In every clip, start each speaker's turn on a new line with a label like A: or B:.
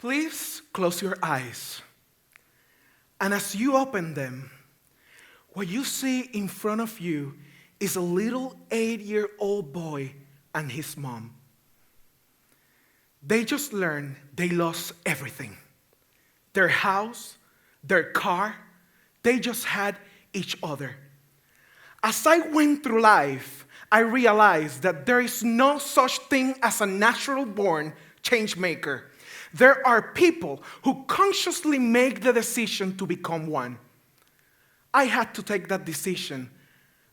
A: Please close your eyes. And as you open them, what you see in front of you is a little 8-year-old boy and his mom. They just learned they lost everything. Their house, their car, they just had each other. As I went through life, I realized that there is no such thing as a natural-born change maker. There are people who consciously make the decision to become one. I had to take that decision,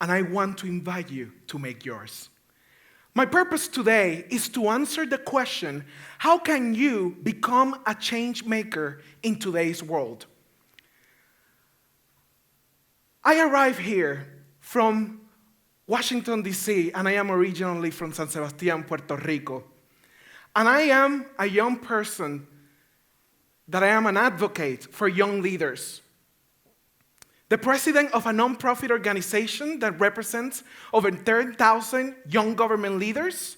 A: and I want to invite you to make yours. My purpose today is to answer the question, how can you become a change maker in today's world? I arrived here from Washington, D.C., and I am originally from San Sebastián, Puerto Rico. And I am a young person that I am an advocate for young leaders. The president of a nonprofit organization that represents over 30,000 young government leaders,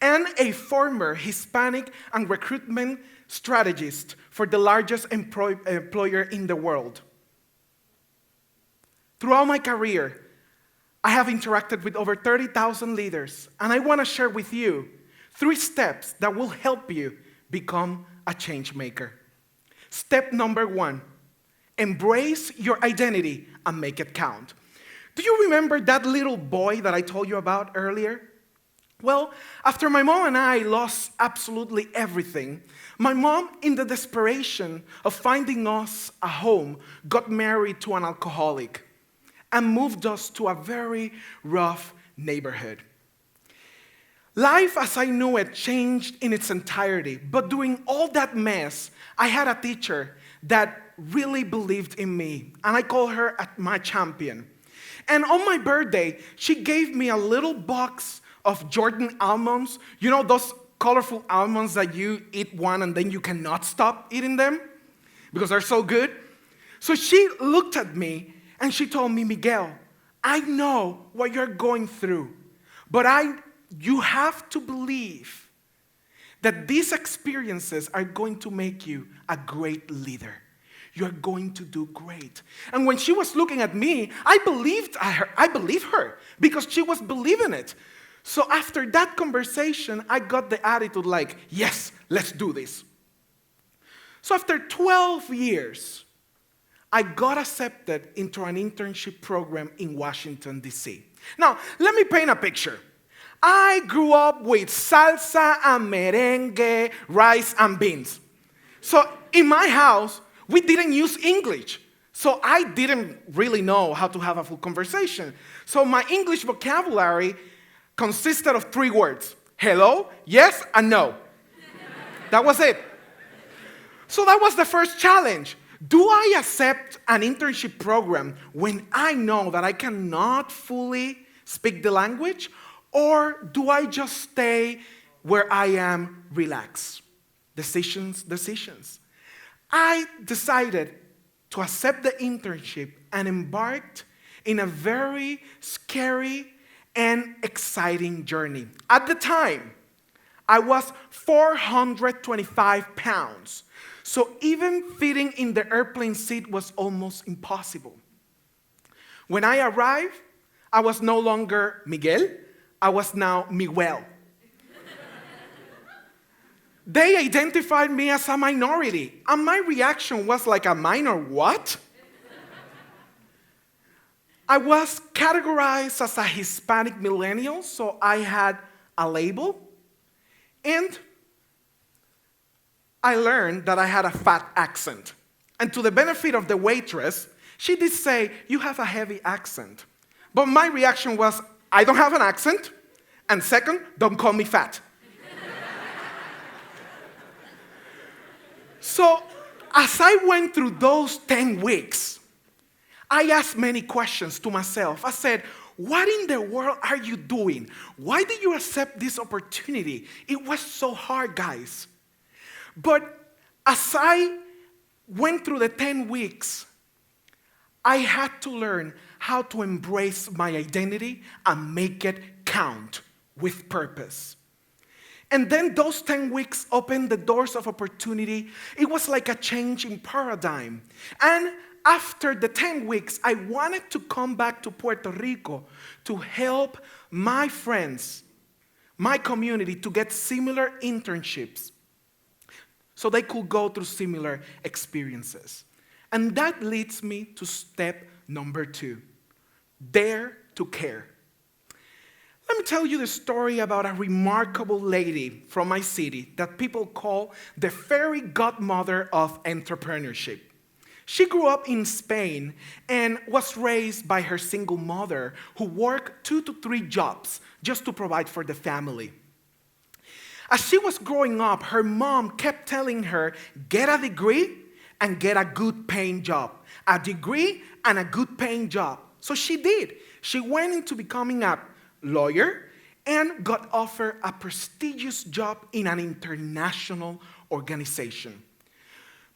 A: and a former Hispanic and recruitment strategist for the largest employer in the world. Throughout my career, I have interacted with over 30,000 leaders, and I want to share with you 3 steps that will help you become a change maker. Step number 1, embrace your identity and make it count. Do you remember that little boy that I told you about earlier? Well, after my mom and I lost absolutely everything, my mom, in the desperation of finding us a home, got married to an alcoholic and moved us to a very rough neighborhood. Life as I knew it changed in its entirety, but during all that mess, I had a teacher that really believed in me, and I call her my champion. And on my birthday, she gave me a little box of Jordan almonds. You know those colorful almonds that you eat one and then you cannot stop eating them because they're so good? So she looked at me and she told me, Miguel, I know what you're going through, but you have to believe that these experiences are going to make you a great leader. You're going to do great. And when she was looking at me, I believed her because she was believing it. So after that conversation, I got the attitude like, yes, let's do this. So after 12 years, I got accepted into an internship program in Washington, D.C. Now, let me paint a picture. I grew up with salsa and merengue, rice and beans. So in my house, we didn't use English. So I didn't really know how to have a full conversation. So my English vocabulary consisted of 3 words: hello, yes, and no. That was it. So that was the first challenge. Do I accept an internship program when I know that I cannot fully speak the language? Or do I just stay where I am, relaxed? Decisions. I decided to accept the internship and embarked in a very scary and exciting journey. At the time, I was 425 pounds. So even fitting in the airplane seat was almost impossible. When I arrived, I was no longer Miguel. I was now Miguel. They identified me as a minority, and my reaction was like, a minor what? I was categorized as a Hispanic millennial, so I had a label, and I learned that I had a fat accent. And to the benefit of the waitress, she did say, you have a heavy accent. But my reaction was, I don't have an accent, and second, don't call me fat. So, as I went through those 10 weeks, I asked many questions to myself. I said, what in the world are you doing? Why did you accept this opportunity? It was so hard, guys. But as I went through the 10 weeks, I had to learn how to embrace my identity and make it count with purpose. And then those 10 weeks opened the doors of opportunity. It was like a change in paradigm. And after the 10 weeks, I wanted to come back to Puerto Rico to help my friends, my community, to get similar internships so they could go through similar experiences. And that leads me to step number 2, dare to care. Let me tell you the story about a remarkable lady from my city that people call the fairy godmother of entrepreneurship. She grew up in Spain and was raised by her single mother who worked 2 to 3 jobs just to provide for the family. As she was growing up, her mom kept telling her, get a degree and get a good paying job. A degree and a good paying job. So she did. She went into becoming a lawyer and got offered a prestigious job in an international organization.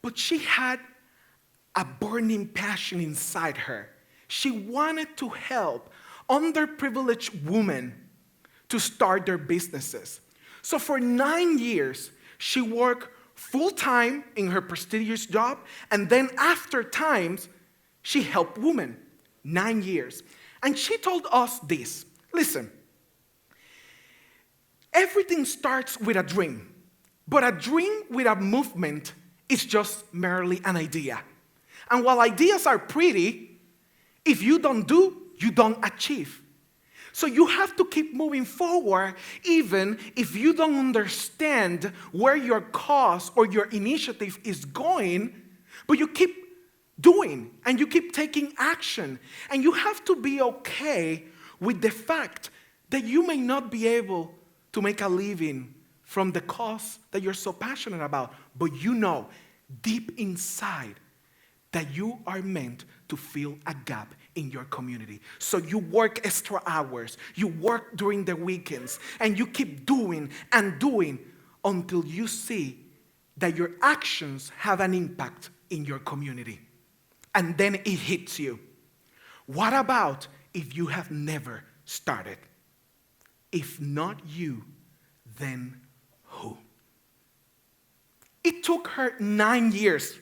A: But she had a burning passion inside her. She wanted to help underprivileged women to start their businesses. So for 9 years, she worked full-time in her prestigious job, and then after times, she helped women. 9 years. And she told us this. Listen, everything starts with a dream, but a dream with a movement is just merely an idea. And while ideas are pretty, if you don't do, you don't achieve. So you have to keep moving forward even if you don't understand where your cause or your initiative is going, but you keep doing and you keep taking action. And you have to be okay with the fact that you may not be able to make a living from the cause that you're so passionate about, but you know deep inside that you are meant to fill a gap in your community. So you work extra hours, you work during the weekends, and you keep doing and doing until you see that your actions have an impact in your community. And then it hits you. What about if you have never started? If not you, then who? It took her 9 years.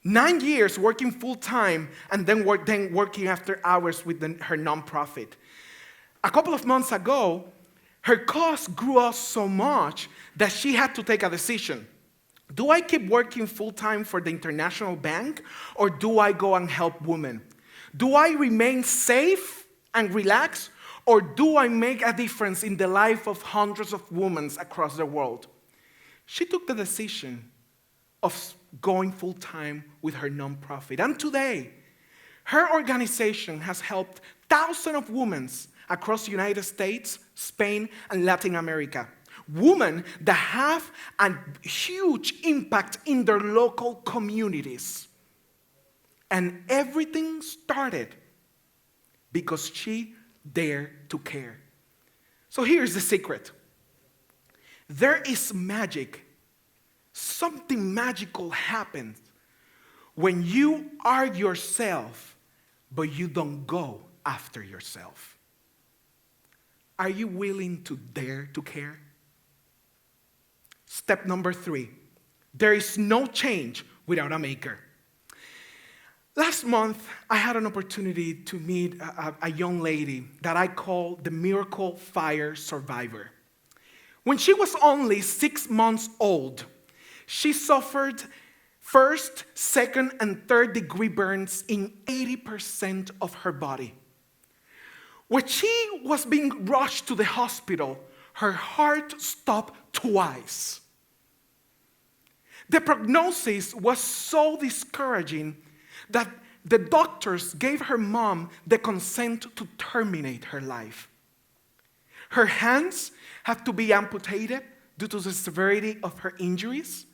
A: 9 years working full-time and then working after hours with her nonprofit. A couple of months ago, her costs grew up so much that she had to take a decision. Do I keep working full-time for the International Bank, or do I go and help women? Do I remain safe and relaxed, or do I make a difference in the life of hundreds of women across the world? She took the decision of going full-time with her nonprofit. And today, her organization has helped thousands of women across the United States, Spain, and Latin America. Women that have a huge impact in their local communities. And everything started because she dared to care. So here's the secret. There is magic. Something magical happens when you are yourself, but you don't go after yourself. Are you willing to dare to care? Step number 3, there is no change without a maker. Last month, I had an opportunity to meet a young lady that I call the Miracle Fire Survivor. When she was only 6 months old, she suffered first, second, and third degree burns in 80% of her body. When she was being rushed to the hospital, her heart stopped twice. The prognosis was so discouraging that the doctors gave her mom the consent to terminate her life. Her hands had to be amputated due to the severity of her injuries.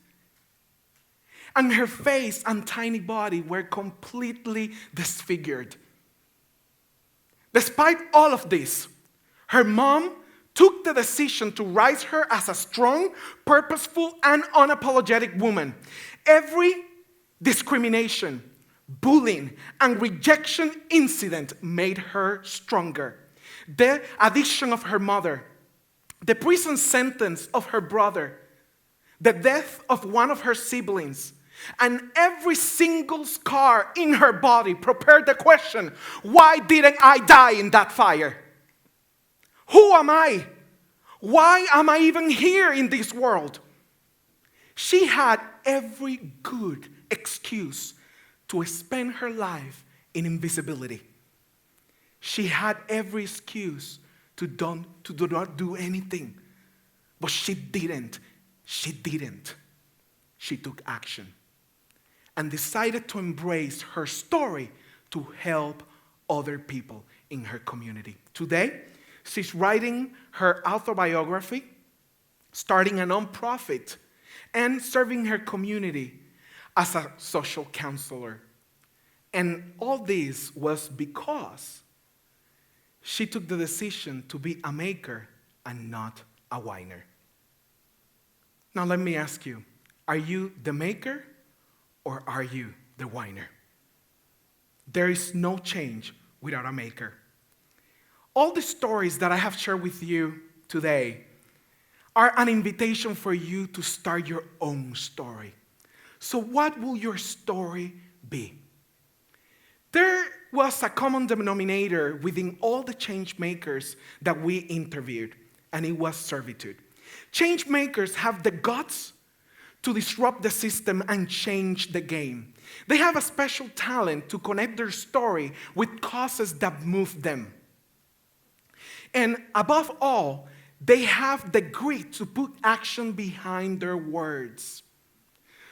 A: And her face and tiny body were completely disfigured. Despite all of this, her mom took the decision to raise her as a strong, purposeful, and unapologetic woman. Every discrimination, bullying, and rejection incident made her stronger. The addiction of her mother, the prison sentence of her brother, the death of one of her siblings, and every single scar in her body prepared the question, why didn't I die in that fire? Who am I? Why am I even here in this world? She had every good excuse to spend her life in invisibility. She had every excuse to do not do anything. But she didn't. She didn't. She took action and decided to embrace her story to help other people in her community. Today, she's writing her autobiography, starting a nonprofit, and serving her community as a social counselor. And all this was because she took the decision to be a maker and not a whiner. Now let me ask you, are you the maker or are you the whiner? There is no change without a maker. All the stories that I have shared with you today are an invitation for you to start your own story. So what will your story be? There was a common denominator within all the change makers that we interviewed, and it was servitude. Change makers have the guts to disrupt the system and change the game. They have a special talent to connect their story with causes that move them. And above all, they have the grit to put action behind their words.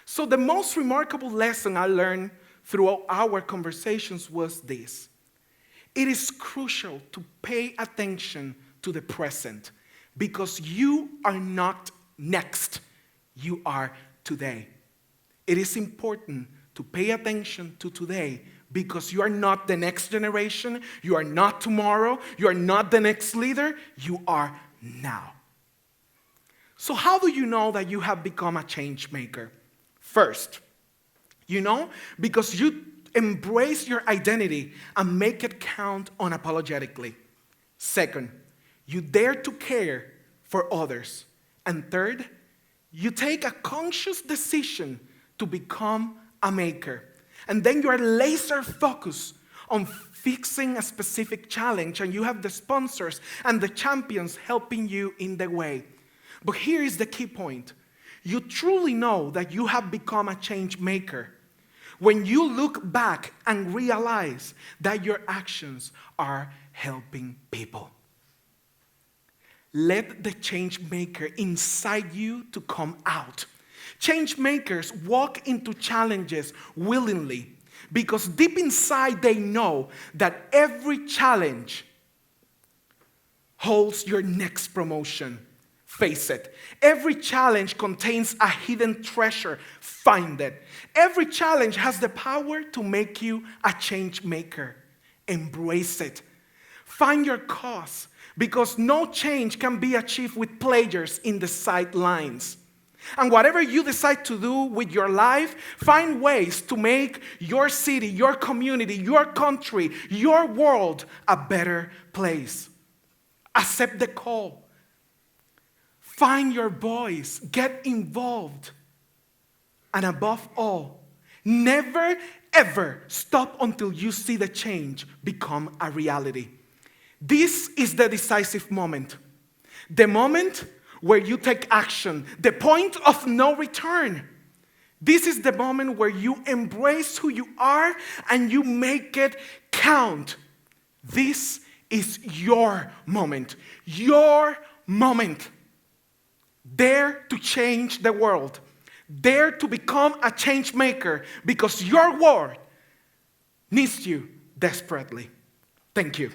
A: So the most remarkable lesson I learned throughout our conversations was this. It is crucial to pay attention to the present because you are not next, you are today. It is important to pay attention to today because you are not the next generation, you are not tomorrow, you are not the next leader, you are now. So how do you know that you have become a change maker? First, you know, because you embrace your identity and make it count unapologetically. Second, you dare to care for others. And third, you take a conscious decision to become a maker. And then you are laser focused on fixing a specific challenge, and you have the sponsors and the champions helping you in the way. But here is the key point. You truly know that you have become a change maker when you look back and realize that your actions are helping people. Let the change maker inside you to come out. Change makers walk into challenges willingly because deep inside they know that every challenge holds your next promotion. Face it. Every challenge contains a hidden treasure. Find it. Every challenge has the power to make you a change maker. Embrace it. Find your cause because no change can be achieved with players in the sidelines. And whatever you decide to do with your life, find ways to make your city, your community, your country, your world a better place. Accept the call. Find your voice. Get involved. And above all, never ever stop until you see the change become a reality. This is the decisive moment. The moment where you take action. The point of no return. This is the moment where you embrace who you are and you make it count. This is your moment. Your moment. Dare to change the world. Dare to become a change maker because your world needs you desperately. Thank you.